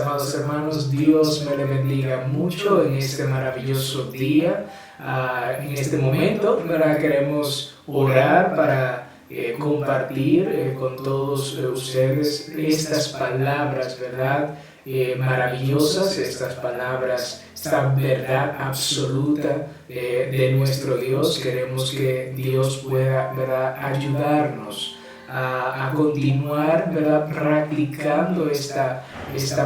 amados hermanos. Dios me le bendiga mucho en este maravilloso día. En este momento, ¿verdad? Queremos orar para compartir con todos ustedes estas palabras, ¿verdad? Maravillosas, estas palabras, esta verdad absoluta de nuestro Dios. Queremos que Dios pueda, ¿verdad?, ayudarnos a continuar, ¿verdad?, practicando esta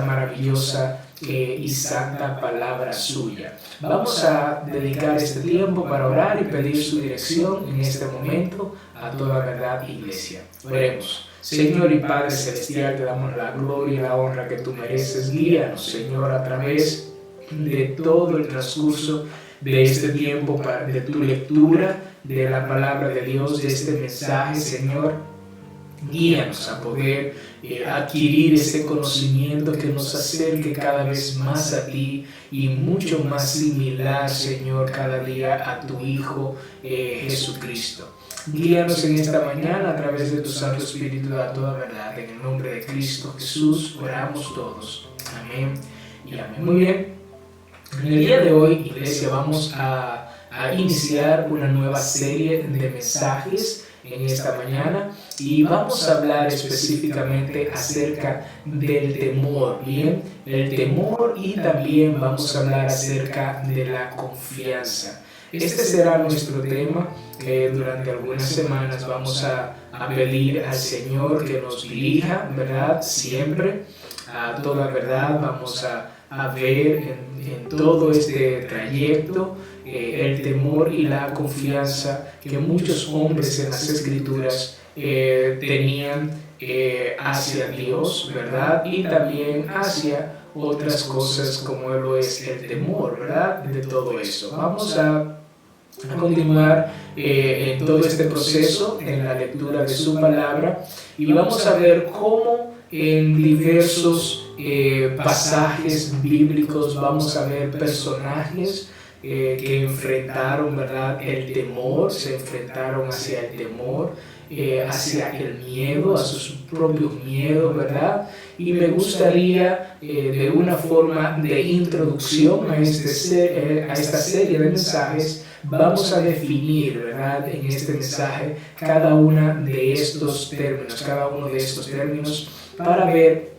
maravillosa y santa palabra suya. Vamos a dedicar este tiempo para orar y pedir su dirección en este momento a toda verdad, iglesia. Oremos. Señor y Padre Celestial, te damos la gloria y la honra que tú mereces. Guíanos, Señor, a través de todo el transcurso de este tiempo, de tu lectura de la palabra de Dios, de este mensaje, Señor. Guíanos a poder adquirir ese conocimiento que nos acerque cada vez más a ti y mucho más similar, Señor, cada día a tu Hijo Jesucristo. Guíanos en esta mañana a través de tu Santo Espíritu a toda verdad. En el nombre de Cristo Jesús oramos todos. Amén y amén. Muy bien. En el día de hoy, iglesia, vamos a iniciar una nueva serie de mensajes en esta mañana y vamos a hablar específicamente acerca del temor, ¿bien? El temor, y también vamos a hablar acerca de la confianza. Este será nuestro tema. Durante algunas semanas vamos a pedir al Señor que nos dirija, ¿verdad? Siempre a toda verdad. Vamos a ver en todo este trayecto el temor y la confianza que muchos hombres en las Escrituras tenían hacia Dios, ¿verdad? Y también hacia otras cosas como lo es el temor, ¿verdad? De todo eso. Vamos a continuar en todo este proceso, en la lectura de su palabra, y vamos a ver cómo en diversos pasajes bíblicos vamos a ver personajes que enfrentaron, ¿verdad?, el temor, se enfrentaron hacia el temor, hacia el miedo, a sus propios miedos, ¿verdad? Y me gustaría, de una forma de introducción a esta serie de mensajes, vamos a definir, ¿verdad?, en este mensaje cada uno de estos términos, para ver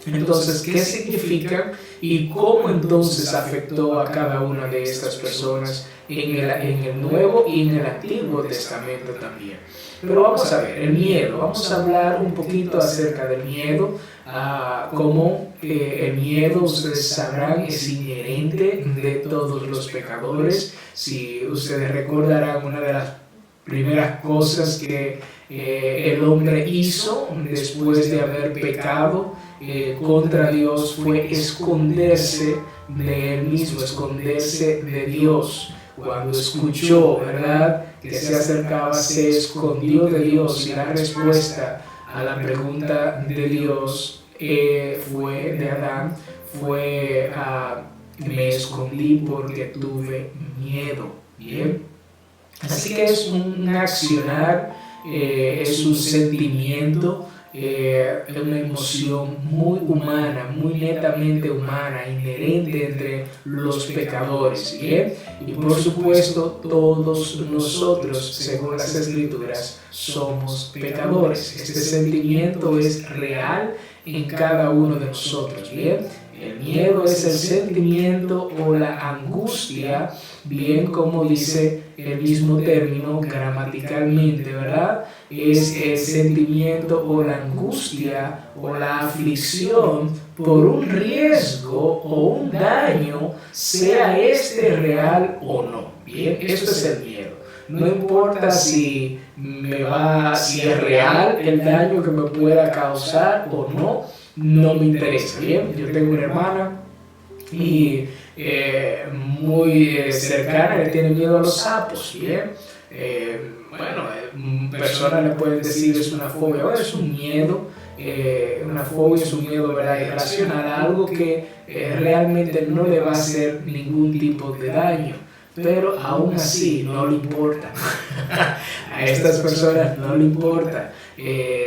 entonces qué significan y cómo entonces afectó a cada una de estas personas en el Nuevo y en el Antiguo Testamento también. Pero vamos a ver, el miedo. Vamos a hablar un poquito acerca del miedo. Como el miedo, ustedes sabrán, es inherente de todos los pecadores. Si ustedes recordarán, una de las primeras cosas que el hombre hizo después de haber pecado contra Dios fue esconderse de él mismo, esconderse de Dios. Cuando escuchó, ¿verdad?, que se acercaba, se escondió de Dios, y la respuesta a la pregunta de Dios de Adán fue: me escondí porque tuve miedo. Bien, así que es un accionar, es un sentimiento, una emoción muy humana, muy netamente humana, inherente entre los pecadores, ¿bien? Y por supuesto todos nosotros, según las Escrituras, somos pecadores. Este sentimiento es real en cada uno de nosotros, ¿bien? El miedo es el sentimiento o la angustia, bien, como dice el mismo término gramaticalmente, ¿verdad? Es el sentimiento o la angustia o la aflicción por un riesgo o un daño, sea este real o no. Bien, esto es el miedo. No importa si es real el daño que me pueda causar o no, no me interesa. Bien, yo tengo una hermana y muy cercana, le tiene miedo a los sapos. Bien, personas le pueden decir es una fobia o es un miedo. Una fobia es un miedo, ¿verdad?, irracional a algo que realmente no le va a hacer ningún tipo de daño, pero aún así no le importa. A estas personas no le importa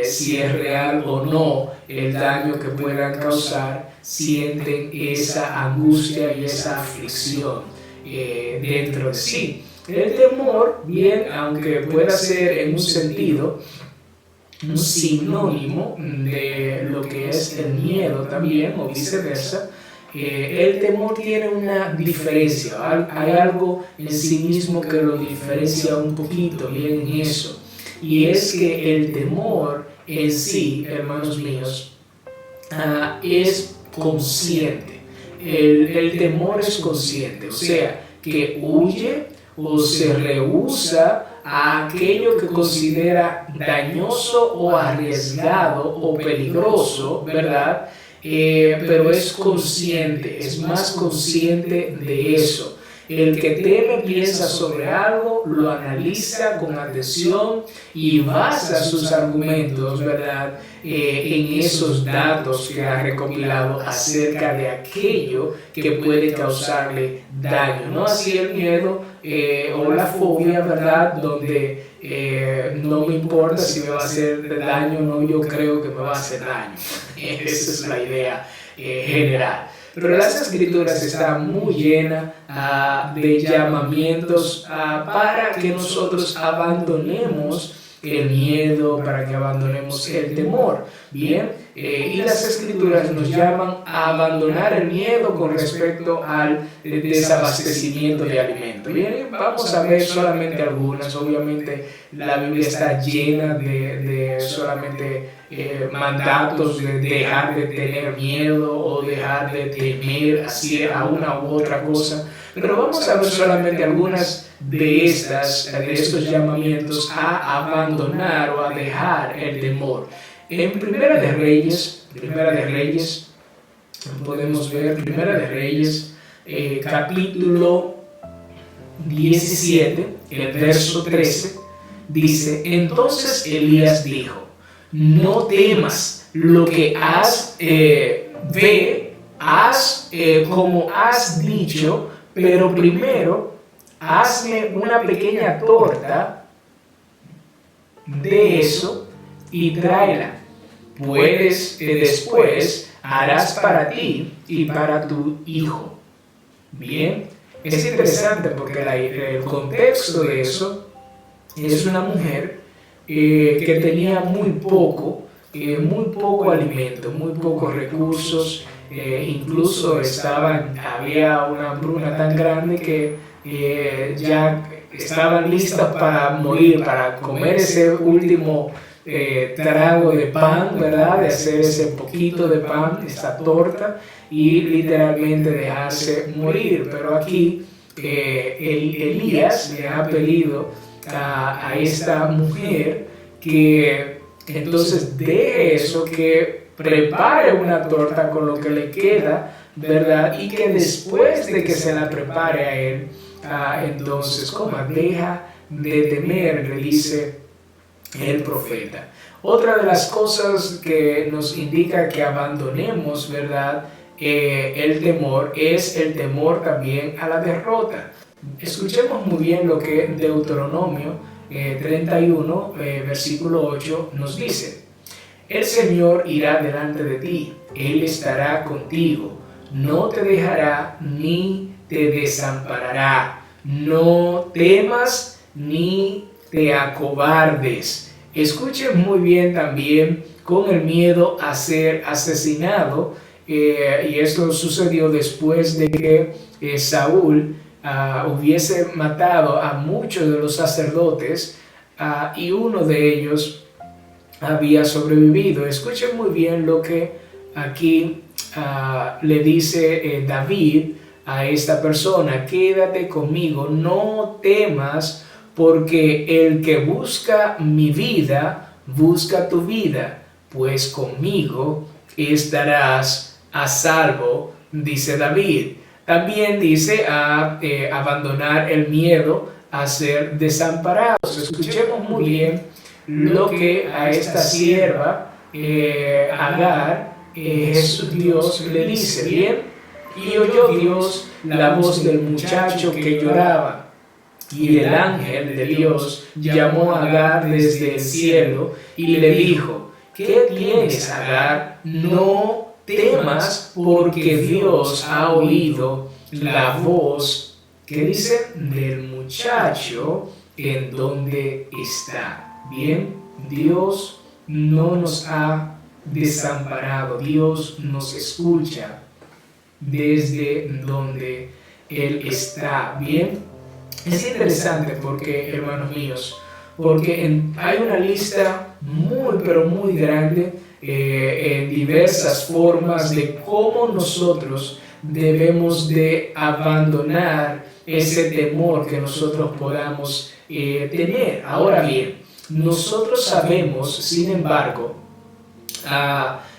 si es real o no el daño que puedan causar, sienten esa angustia y esa aflicción dentro de sí. El temor, bien, aunque pueda ser en un sentido un sinónimo de lo que es el miedo también, o viceversa, el temor tiene una diferencia, hay algo en sí mismo que lo diferencia un poquito, bien en eso, y es que el temor en sí, hermanos míos, es consciente. El temor es consciente, o sea, que huye o se rehúsa a aquello que considera dañoso o arriesgado o peligroso, ¿verdad? Pero es consciente, es más consciente de eso. El que teme piensa sobre algo, lo analiza con atención y basa sus argumentos, ¿verdad?, en esos datos que ha recopilado acerca de aquello que puede causarle daño. No así el miedo o la fobia, ¿verdad?, donde no me importa si me va a hacer daño o no, yo creo que me va a hacer daño. Esa es la idea general. Pero las escrituras están muy llenas de llamamientos para que nosotros abandonemos el miedo, para que abandonemos el temor. Bien, y las escrituras nos llaman a abandonar el miedo con respecto al desabastecimiento de alimento. Bien, vamos a ver solamente algunas. Obviamente la Biblia está llena de solamente mandatos de dejar de tener miedo o dejar de temer así a una u otra cosa, pero vamos a ver solamente algunas de estos llamamientos a abandonar o a dejar el temor. En Primera de Reyes, podemos ver Primera de Reyes, capítulo 17, el verso 13, dice: entonces Elías dijo, no temas lo que haz como has dicho, pero primero hazme una pequeña torta de eso y tráela. Pues después harás para ti y para tu hijo. Bien, es interesante porque el contexto de eso es una mujer que tenía muy poco alimento, muy pocos recursos, incluso había una hambruna tan grande que ya estaban listas para morir, para comer ese último trago de pan, ¿verdad?, de hacer ese poquito de pan, esa torta, y literalmente dejarse morir. Pero aquí Elías le ha pedido a esta mujer que entonces de eso, que prepare una torta con lo que le queda, ¿verdad?, y que después de que se la prepare a él, entonces coma. Deja de temer, le dice el profeta. Otra de las cosas que nos indica que abandonemos, ¿verdad?, el temor, es el temor también a la derrota. Escuchemos muy bien lo que Deuteronomio 31, versículo 8 nos dice: el Señor irá delante de ti, Él estará contigo, no te dejará ni te desamparará, no temas ni te acobardes. Escuchen muy bien también con el miedo a ser asesinado, y esto sucedió después de que Saúl hubiese matado a muchos de los sacerdotes, y uno de ellos había sobrevivido. Escuchen muy bien lo que aquí le dice David a esta persona: quédate conmigo, no temas, porque el que busca mi vida, busca tu vida, pues conmigo estarás a salvo, dice David. También dice a abandonar el miedo a ser desamparados. Escuchemos muy bien lo que a esta sierva Agar, Dios le dice. Bien, y oyó Dios la voz del muchacho que lloraba, Y el ángel de Dios llamó a Agar desde el cielo y le dijo: ¿qué tienes, Agar? No temas, porque Dios ha oído la voz, ¿qué dice?, del muchacho en donde está. Bien, Dios no nos ha desamparado, Dios nos escucha desde donde Él está. Bien, es interesante porque, hermanos míos, porque hay una lista muy, pero muy grande en diversas formas de cómo nosotros debemos de abandonar ese temor que nosotros podamos tener. Ahora bien, nosotros sabemos, sin embargo,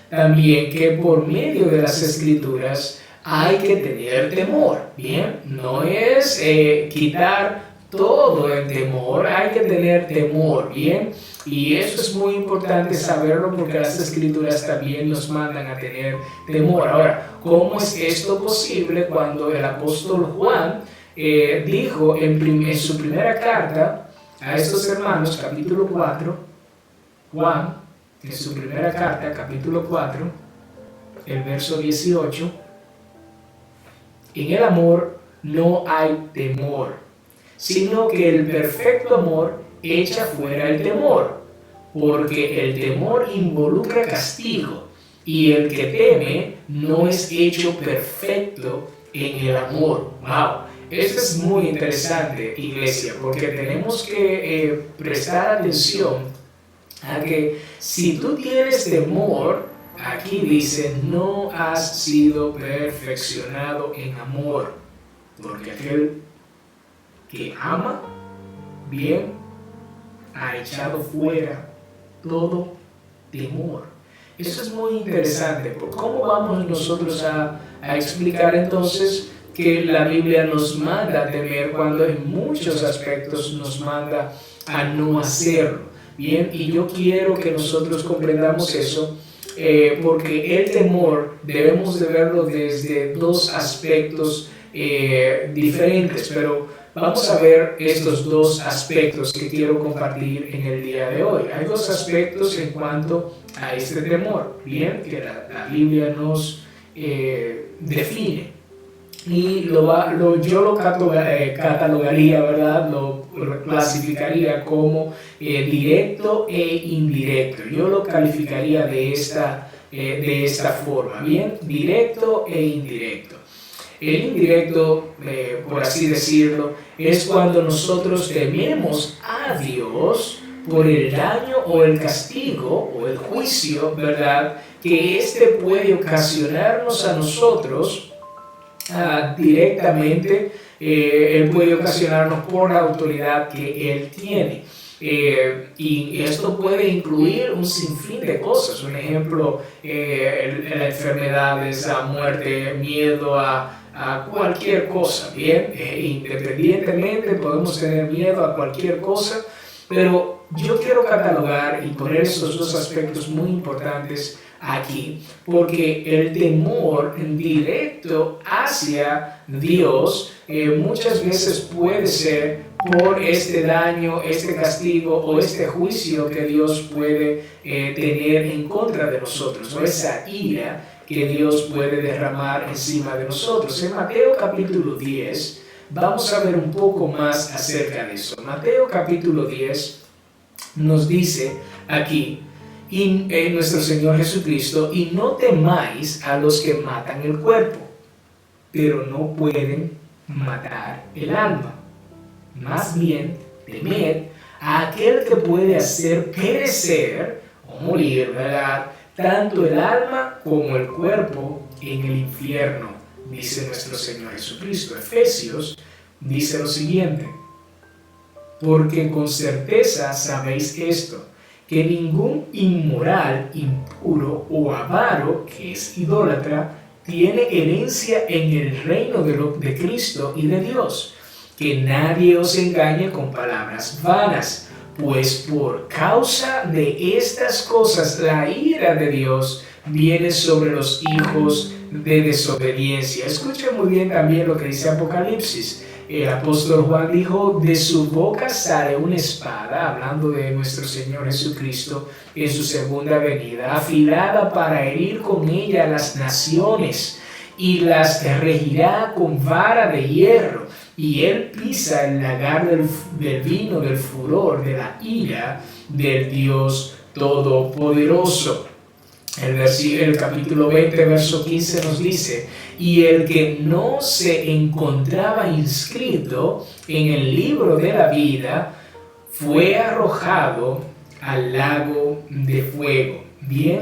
también que por medio de las Escrituras hay que tener temor. Bien, no es quitar todo el temor, hay que tener temor. Bien, y eso es muy importante saberlo porque las Escrituras también nos mandan a tener temor. Ahora, ¿cómo es esto posible cuando el apóstol Juan dijo en su primera carta a estos hermanos, capítulo 4, Juan, en su primera carta, capítulo 4, el verso 18, en el amor no hay temor, sino que el perfecto amor echa fuera el temor, porque el temor involucra castigo, y el que teme no es hecho perfecto en el amor. ¡Wow! Esto es muy interesante, iglesia, porque tenemos que prestar atención a que si tú tienes temor, aquí dice, no has sido perfeccionado en amor, porque aquel que ama bien ha echado fuera todo temor. Eso es muy interesante. ¿Cómo vamos nosotros a explicar entonces que la Biblia nos manda a temer cuando en muchos aspectos nos manda a no hacerlo? Bien, y yo quiero que nosotros comprendamos eso, porque el temor debemos de verlo desde dos aspectos diferentes, pero vamos a ver estos dos aspectos que quiero compartir en el día de hoy. Hay dos aspectos en cuanto a este temor, bien, que la Biblia nos define. Y yo lo catalogaría, ¿verdad? Lo clasificaría como directo e indirecto. Yo lo calificaría de esta forma, ¿bien? Directo e indirecto. El indirecto, por así decirlo, es cuando nosotros tememos a Dios por el daño o el castigo o el juicio, ¿verdad?, que éste puede ocasionarnos a nosotros directamente. Él puede ocasionarnos por la autoridad que Él tiene. Y esto puede incluir un sinfín de cosas. Un ejemplo, las enfermedades, la muerte, miedo a cualquier cosa. Bien, independientemente podemos tener miedo a cualquier cosa, pero yo quiero catalogar y poner estos dos aspectos muy importantes aquí, porque el temor directo hacia Dios muchas veces puede ser por este daño, este castigo o este juicio que Dios puede tener en contra de nosotros, o esa ira que Dios puede derramar encima de nosotros. En Mateo capítulo 10 vamos a ver un poco más acerca de eso. Mateo capítulo 10 nos dice aquí, nuestro Señor Jesucristo, y no temáis a los que matan el cuerpo, pero no pueden matar el alma. Más bien, temed a aquel que puede hacer perecer o morir, ¿verdad?, tanto el alma como el cuerpo en el infierno, dice nuestro Señor Jesucristo. Efesios dice lo siguiente: porque con certeza sabéis esto, que ningún inmoral, impuro o avaro, que es idólatra, tiene herencia en el reino de Cristo y de Dios. Que nadie os engañe con palabras vanas, pues por causa de estas cosas la ira de Dios viene sobre los hijos de desobediencia. Escuchen muy bien también lo que dice Apocalipsis, el apóstol Juan dijo, de su boca sale una espada, hablando de nuestro Señor Jesucristo en su segunda venida, afilada para herir con ella las naciones, y las regirá con vara de hierro, y él pisa el lagar del vino del furor, de la ira del Dios Todopoderoso. El capítulo 20, verso 15 nos dice, y el que no se encontraba inscrito en el libro de la vida fue arrojado al lago de fuego. Bien,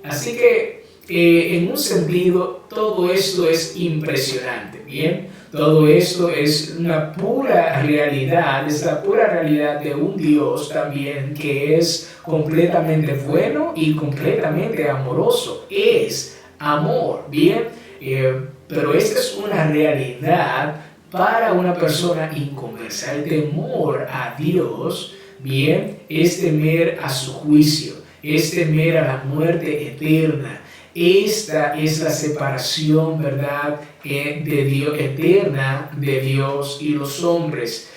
así que en un sentido todo esto es impresionante. Bien, todo esto es una pura realidad, es la pura realidad de un Dios también que es completamente bueno y completamente amoroso. Es amor, bien, pero esta es una realidad para una persona inconversa. El temor a Dios, bien, es temer a su juicio, es temer a la muerte eterna. Esta es la separación, ¿verdad?, de Dios, eterna de Dios y los hombres.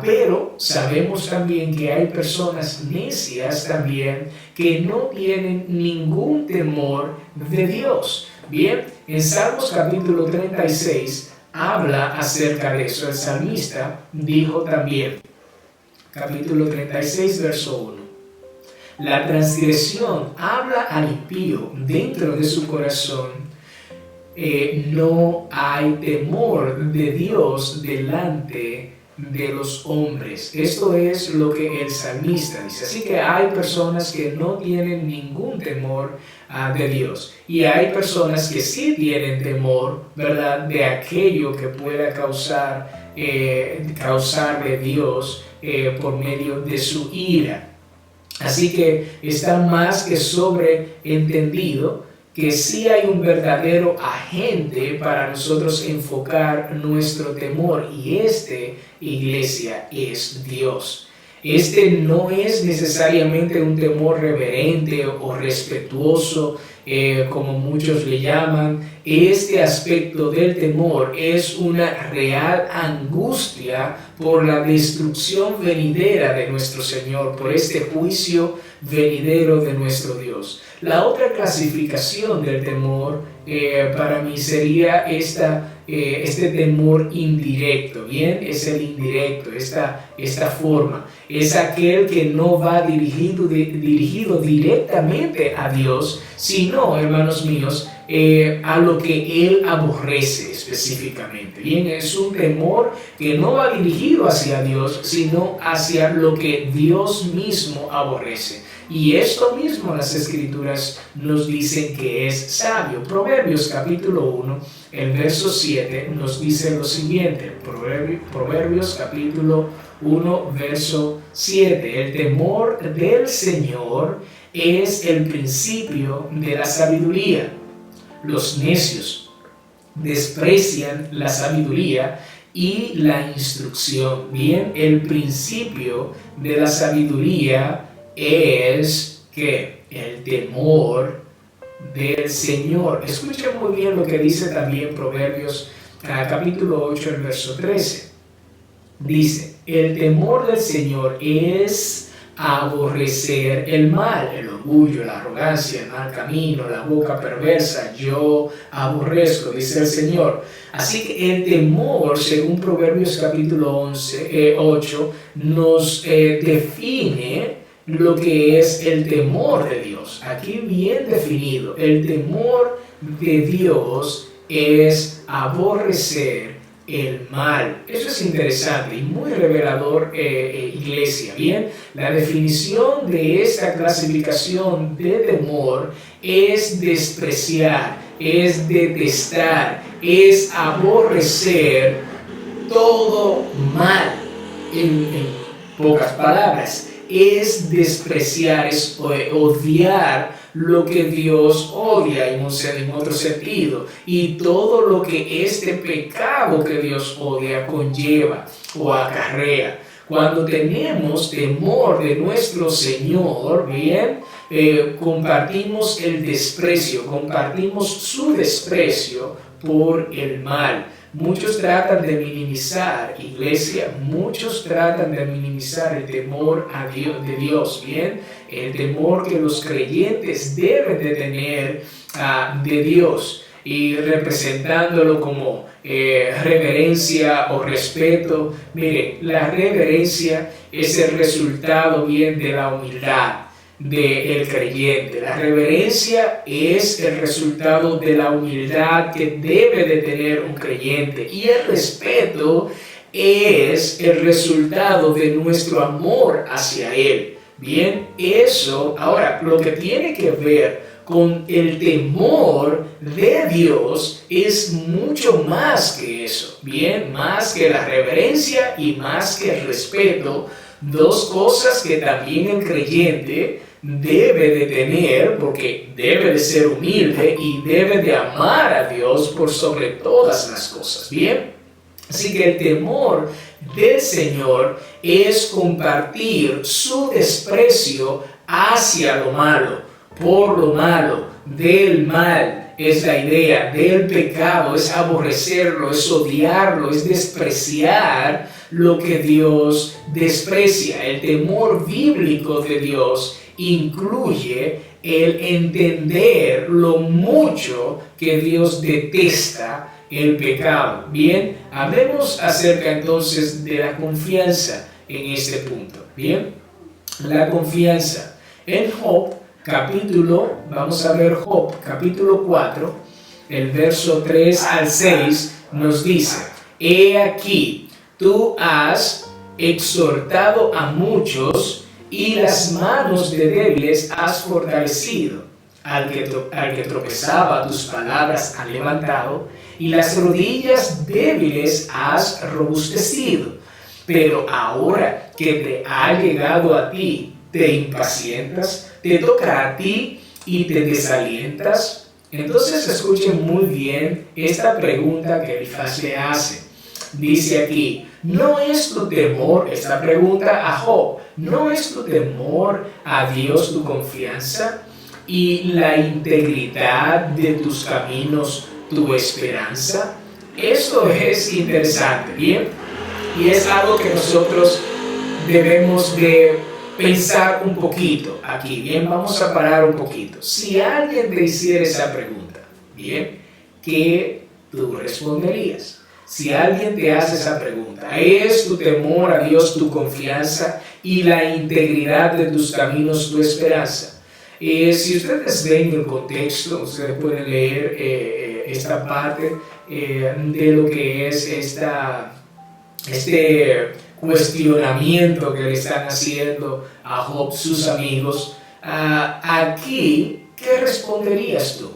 Pero sabemos también que hay personas necias también que no tienen ningún temor de Dios. Bien, en Salmos capítulo 36 habla acerca de eso. El salmista dijo también, capítulo 36, verso 1. La transgresión habla al impío dentro de su corazón. No hay temor de Dios delante de los hombres. Esto es lo que el salmista dice. Así que hay personas que no tienen ningún temor de Dios. Y hay personas que sí tienen temor, ¿verdad?, de aquello que pueda causar de Dios por medio de su ira. Así que está más que sobreentendido que sí hay un verdadero agente para nosotros enfocar nuestro temor, y iglesia, es Dios. Este no es necesariamente un temor reverente o respetuoso, como muchos le llaman. Este aspecto del temor es una real angustia por la destrucción venidera de nuestro Señor, por este juicio venidero de nuestro Dios. La otra clasificación del temor para mí sería este temor indirecto. Bien, es el indirecto, esta forma. Es aquel que no va dirigido directamente a Dios, sino, hermanos míos, a lo que Él aborrece específicamente. Bien, es un temor que no va dirigido hacia Dios, sino hacia lo que Dios mismo aborrece. Y esto mismo las Escrituras nos dicen que es sabio. Proverbios capítulo 1, el verso 7 nos dice lo siguiente. Proverbios capítulo 1, verso 7. El temor del Señor es el principio de la sabiduría. Los necios desprecian la sabiduría y la instrucción. Bien, el principio de la sabiduría es que el temor del Señor. Escuchen muy bien lo que dice también Proverbios capítulo 8, el verso 13. Dice, el temor del Señor es aborrecer el mal, el orgullo, la arrogancia, el mal camino, la boca perversa, yo aborrezco, dice el Señor. Así que el temor, según Proverbios capítulo 8, nos define lo que es el temor de Dios. Aquí bien definido, el temor de Dios es aborrecer el mal. Eso es interesante y muy revelador, iglesia. Bien, la definición de esta clasificación de temor es despreciar, es detestar, es aborrecer todo mal. En pocas palabras, es despreciar, es odiar lo que Dios odia en otro sentido, y todo lo que este pecado que Dios odia conlleva o acarrea. Cuando tenemos temor de nuestro Señor, bien, compartimos el desprecio, compartimos su desprecio por el mal. muchos tratan de minimizar, iglesia, muchos tratan de minimizar el temor a Dios, de Dios, ¿bien? El temor que los creyentes deben de tener de Dios, y representándolo como reverencia o respeto. Mire, la reverencia es el resultado bien de la humildad del creyente. La reverencia es el resultado de la humildad que debe de tener un creyente, y el respeto es el resultado de nuestro amor hacia Él. Bien, eso, ahora, lo que tiene que ver con el temor de Dios es mucho más que eso, bien, más que la reverencia y más que el respeto, dos cosas que también el creyente debe de tener, porque debe de ser humilde y debe de amar a Dios por sobre todas las cosas, bien. Así que el temor del Señor es compartir su desprecio hacia lo malo, por lo malo, del mal, es la idea, del pecado, es aborrecerlo, es odiarlo, es despreciar lo que Dios desprecia. El temor bíblico de Dios incluye el entender lo mucho que Dios detesta el pecado. Bien, hablemos acerca entonces de la confianza en este punto. Bien, la confianza. En Job, vamos a ver Job, capítulo 4, el verso 3 al 6, nos dice: He aquí, tú has exhortado a muchos, y las manos de débiles has fortalecido. Al que tropezaba tus palabras has levantado, y las rodillas débiles has robustecido. Pero ahora que te ha llegado a ti, te impacientas, te toca a ti y te desalientas. Entonces escuchen muy bien esta pregunta que Elifaz le hace. Dice aquí: ¿no es tu temor, esta pregunta a Job, no es tu temor a Dios tu confianza, y la integridad de tus caminos tu esperanza? Esto es interesante, ¿bien? Y es algo que nosotros debemos de pensar un poquito aquí, bien, vamos a parar un poquito. Si alguien te hiciera esa pregunta, bien, ¿qué tú responderías? Si alguien te hace esa pregunta, ¿es tu temor a Dios tu confianza y la integridad de tus caminos tu esperanza? Si ustedes ven el contexto, ustedes pueden leer esta parte de lo que es este cuestionamiento que le están haciendo a Job sus amigos. Aquí, ¿qué responderías tú?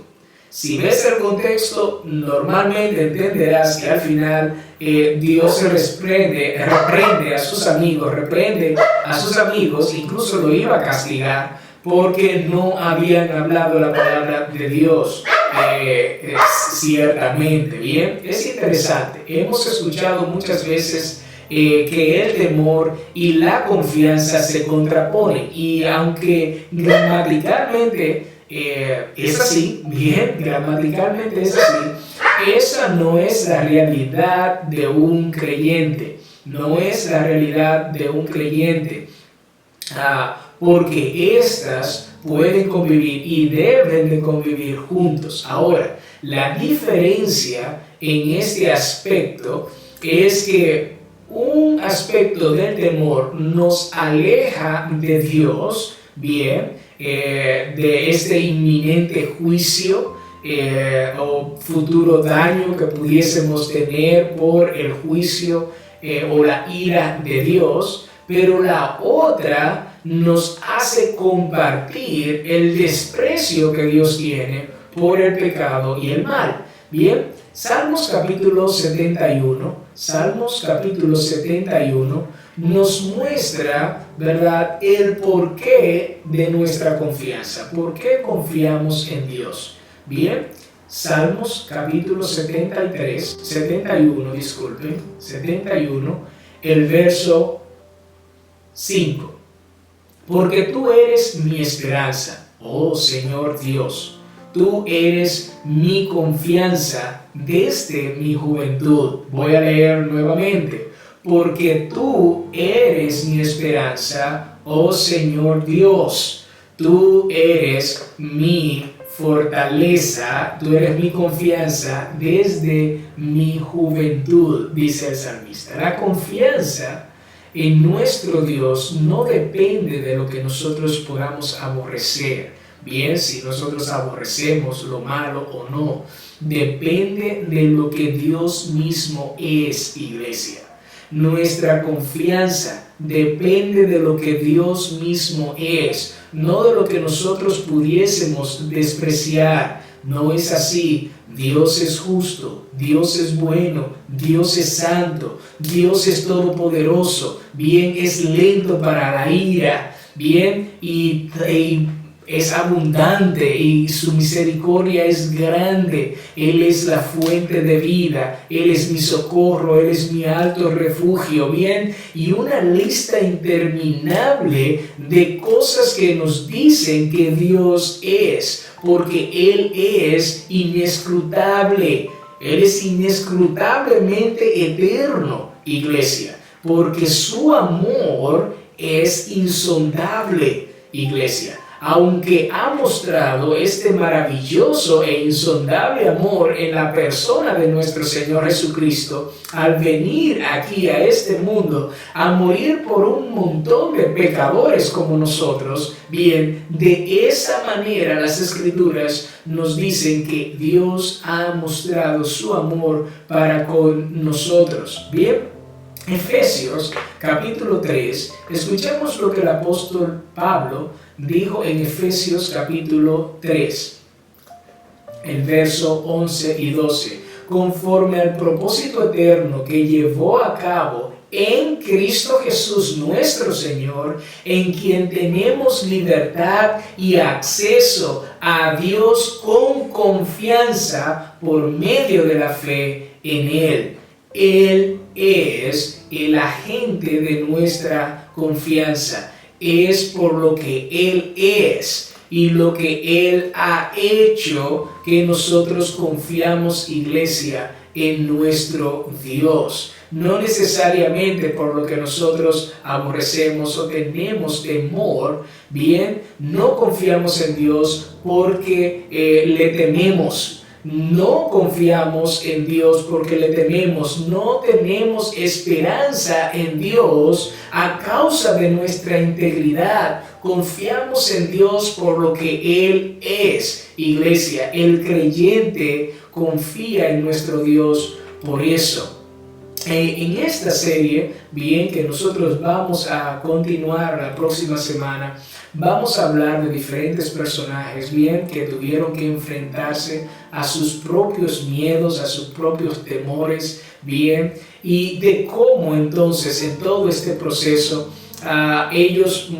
Si ves el contexto, normalmente entenderás que al final Dios reprende a sus amigos, incluso lo iba a castigar porque no habían hablado la palabra de Dios. Ciertamente, bien, es interesante. Hemos escuchado muchas veces que el temor y la confianza se contraponen, y aunque gramaticalmente es así, bien, gramaticalmente es así, esa no es la realidad de un creyente, no es la realidad de un creyente, porque estas pueden convivir y deben de convivir juntos. Ahora, la diferencia en este aspecto es que un aspecto del temor nos aleja de Dios, bien, de este inminente juicio o futuro daño que pudiésemos tener por el juicio o la ira de Dios, pero la otra nos hace compartir el desprecio que Dios tiene por el pecado y el mal. Bien, Salmos capítulo 71 nos muestra, ¿verdad?, el porqué de nuestra confianza. ¿Por qué confiamos en Dios? Bien, Salmos capítulo 71, el verso 5. Porque tú eres mi esperanza, oh Señor Dios. tú eres mi confianza desde mi juventud. Voy a leer nuevamente. Porque tú eres mi esperanza, oh Señor Dios. Tú eres mi fortaleza, tú eres mi confianza desde mi juventud, dice el salmista. La confianza en nuestro Dios no depende de lo que nosotros podamos aborrecer. Bien, si nosotros aborrecemos lo malo o no, depende de lo que Dios mismo es, iglesia. Nuestra confianza depende de lo que Dios mismo es, no de lo que nosotros pudiésemos despreciar. No es así. Dios es justo, Dios es bueno, Dios es santo, Dios es todopoderoso, bien, es lento para la ira, bien, y es abundante y su misericordia es grande. Él es la fuente de vida, Él es mi socorro, Él es mi alto refugio, bien, y una lista interminable de cosas que nos dicen que Dios es, porque Él es inescrutable, Él es inescrutablemente eterno, iglesia, porque su amor es insondable, iglesia. Aunque ha mostrado este maravilloso e insondable amor en la persona de nuestro Señor Jesucristo, al venir aquí a este mundo, a morir por un montón de pecadores como nosotros, bien, de esa manera las Escrituras nos dicen que Dios ha mostrado su amor para con nosotros, bien. Efesios capítulo 3, escuchemos lo que el apóstol Pablo dijo en Efesios capítulo 3, el verso 11 y 12. Conforme al propósito eterno que llevó a cabo en Cristo Jesús nuestro Señor, en quien tenemos libertad y acceso a Dios con confianza por medio de la fe en Él. Él es el agente de nuestra confianza. Es por lo que Él es y lo que Él ha hecho que nosotros confiamos, iglesia, en nuestro Dios. No necesariamente por lo que nosotros aborrecemos o tenemos temor. Bien, no confiamos en Dios porque le tememos. No confiamos en Dios porque le tememos, no tenemos esperanza en Dios a causa de nuestra integridad. Confiamos en Dios por lo que Él es. Iglesia, el creyente confía en nuestro Dios por eso. En esta serie, bien, que nosotros vamos a continuar la próxima semana, vamos a hablar de diferentes personajes, bien, que tuvieron que enfrentarse a sus propios miedos, a sus propios temores, bien, y de cómo entonces en todo este proceso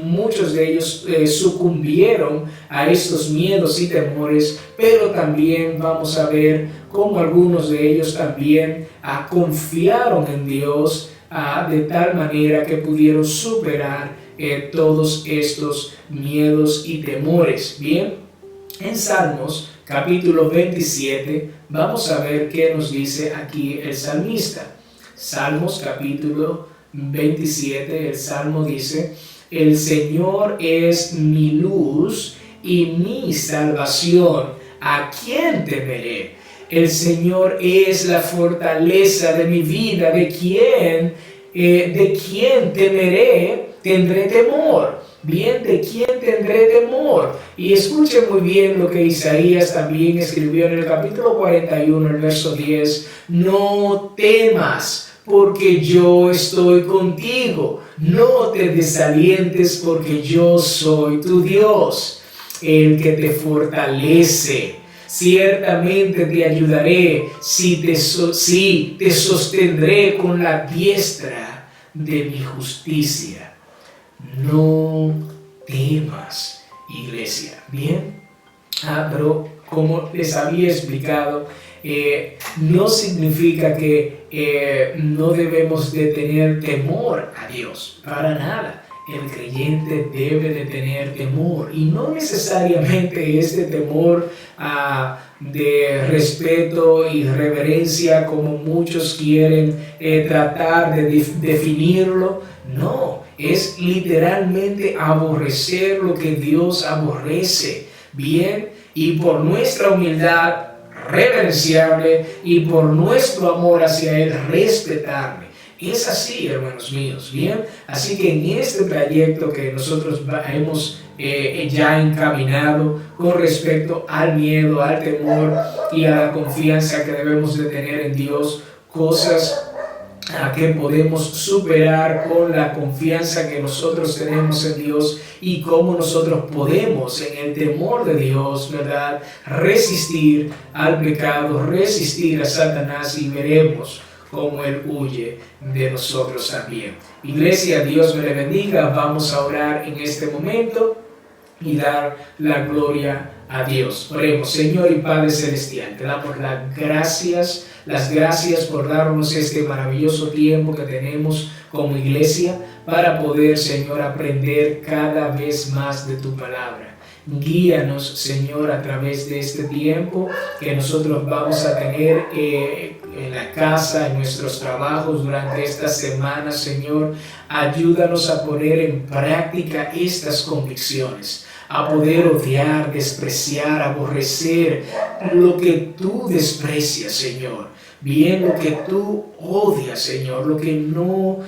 muchos de ellos sucumbieron a estos miedos y temores, pero también vamos a ver cómo algunos de ellos también confiaron en Dios de tal manera que pudieron superar todos estos miedos y temores. Bien, en Salmos capítulo 27 vamos a ver qué nos dice aquí el salmista. Salmos capítulo 27, el Salmo dice: el Señor es mi luz y mi salvación, ¿a quién temeré? El Señor es la fortaleza de mi vida, ¿de quién temeré? Tendré temor. Bien, ¿de quién tendré temor? Y escuchen muy bien lo que Isaías también escribió en el capítulo 41, el verso 10. No temas, porque yo estoy contigo. No te desalientes, porque yo soy tu Dios, el que te fortalece. Ciertamente te ayudaré, te sostendré con la diestra de mi justicia. No temas, iglesia. Bien, pero como les había explicado, no significa que no debemos de tener temor a Dios, para nada. el creyente debe de tener temor, y no necesariamente este temor de respeto y reverencia como muchos quieren tratar de definirlo. No, es literalmente aborrecer lo que Dios aborrece, bien, y por nuestra humildad reverenciarle, y por nuestro amor hacia Él respetarle. Es así, hermanos míos, bien. Así que en este trayecto que nosotros hemos ya encaminado con respecto al miedo, al temor y a la confianza que debemos de tener en Dios, cosas que podemos superar con la confianza que nosotros tenemos en Dios, y cómo nosotros podemos en el temor de Dios, ¿verdad?, resistir al pecado, resistir a Satanás, y veremos cómo Él huye de nosotros también. Iglesia, Dios me le bendiga. Vamos a orar en este momento y dar la gloria a Dios. Oremos. Señor y Padre Celestial, te damos las gracias por darnos este maravilloso tiempo que tenemos como iglesia para poder, Señor, aprender cada vez más de tu palabra. Guíanos, Señor, a través de este tiempo que nosotros vamos a tener en la casa, en nuestros trabajos durante esta semana, Señor. Ayúdanos a poner en práctica estas convicciones, a poder odiar, despreciar, aborrecer lo que tú desprecias, Señor. Bien, lo que tú odias, Señor, lo que no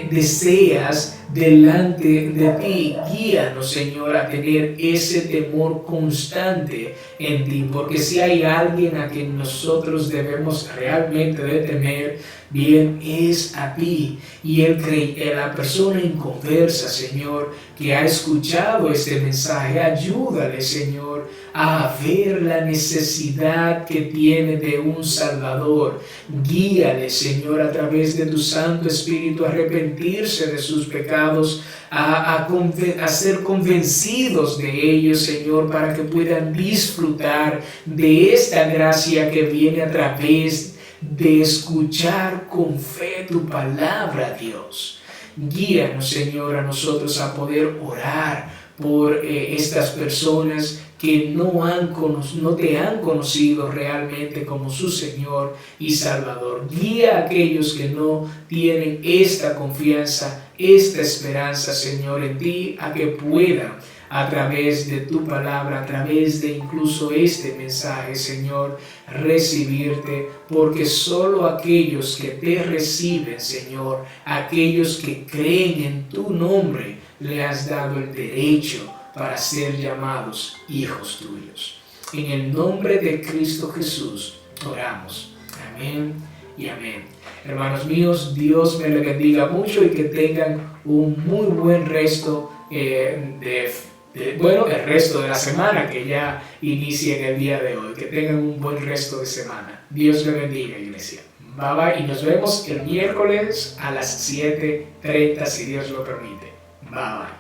deseas delante de ti. Guíanos, Señor, a tener ese temor constante en ti, porque si hay alguien a quien nosotros debemos realmente de temer, bien, es a ti. Y la persona inconversa, Señor, que ha escuchado este mensaje, ayúdale, Señor, a ver la necesidad que tiene de un Salvador. Guíale, Señor, a través de tu Santo Espíritu a arrepentirse de sus pecados, a ser convencidos de ellos, Señor, para que puedan disfrutar de esta gracia que viene a través de escuchar con fe tu palabra, Dios. Guíanos, Señor, a nosotros a poder orar por estas personas que no te han conocido realmente como su Señor y Salvador. Guía a aquellos que no tienen esta confianza, esta esperanza, Señor, en ti, a que puedan, a través de tu palabra, a través de incluso este mensaje, Señor, recibirte, porque solo aquellos que te reciben, Señor, aquellos que creen en tu nombre, le has dado el derecho para ser llamados hijos tuyos. En el nombre de Cristo Jesús oramos. Amén y amén. Hermanos míos, Dios me les bendiga mucho y que tengan un muy buen resto el resto de la semana que ya inicia en el día de hoy. Que tengan un buen resto de semana. Dios les bendiga, iglesia. Bye bye, y nos vemos el miércoles a las 7:30 si Dios lo permite. Bye bye.